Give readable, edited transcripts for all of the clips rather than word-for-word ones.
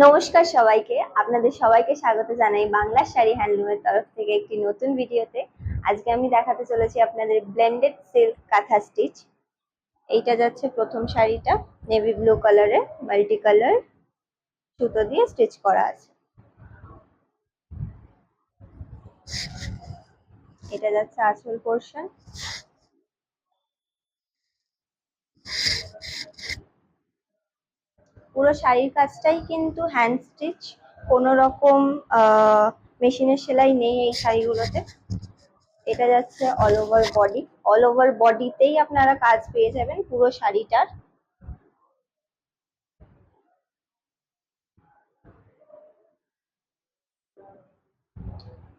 নমস্কার সবাইকে, আপনাদের সবাইকে স্বাগত জানাই বাংলা শাড়ি হ্যান্ডলুমের তরফ থেকে একটি নতুন ভিডিওতে। আজকে আমি দেখাতে চলেছি আপনাদের ব্লেন্ডেড সিল্ক কাঁথা স্টিচ। এইটা যাচ্ছে প্রথম শাড়িটা, নেভি ব্লু কালারে মাল্টি কালার সুতো দিয়ে স্টিচ করা আছে। এটা যাচ্ছে আঁচল পোর্শন। পুরো শাড়ির কাজটাই কিন্তু হ্যান্ড স্টিচ, কোনো রকম মেশিনের সেলাই নেই এই শাড়িগুলোতে। এটা যাচ্ছে all over body, all over বডিতেই আপনারা কাজ পেয়ে যাবেন পুরো শাড়িটার।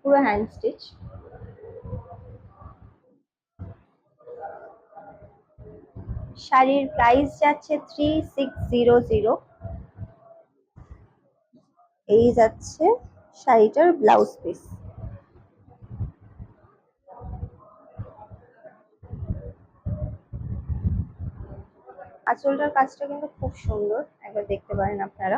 পুরো হ্যান্ড স্টিচ। শাড়ির প্রাইস যাচ্ছে 3600। এই যাচ্ছে শাড়িটার ব্লাউজ পিস। আঁচলটার কাজটা কিন্তু খুব সুন্দর, একবার দেখতে পারেন আপনারা।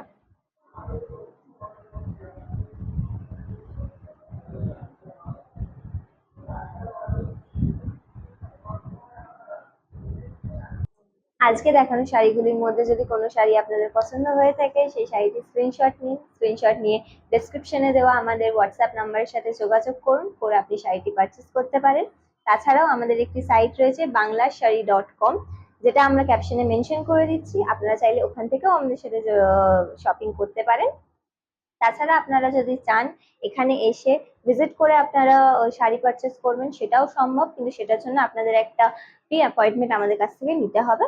আজকে দেখানো শাড়িগুলির মধ্যে যদি কোনো শাড়ি আপনাদের পছন্দ হয়ে থাকে, সেই শাড়িটি স্ক্রিনশট নিন। স্ক্রিনশট নিয়ে ডেসক্রিপশনে দেওয়া আমাদের হোয়াটসঅ্যাপ নাম্বারের সাথে যোগাযোগ করুন, করে আপনি শাড়িটি পারচেস করতে পারেন। তাছাড়াও আমাদের একটি সাইট রয়েছে banglasari.com, যেটা আমরা ক্যাপশনে মেনশন করে দিচ্ছি। আপনারা চাইলে ওখান থেকেও আমাদের সাথে শপিং করতে পারেন। তাছাড়া আপনারা যদি চান এখানে এসে ভিজিট করে আপনারা শাড়ি পারচেস করবেন, সেটাও সম্ভব, কিন্তু সেটার জন্য আপনাদের একটা প্রি অ্যাপয়েন্টমেন্ট আমাদের কাছ থেকে নিতে হবে।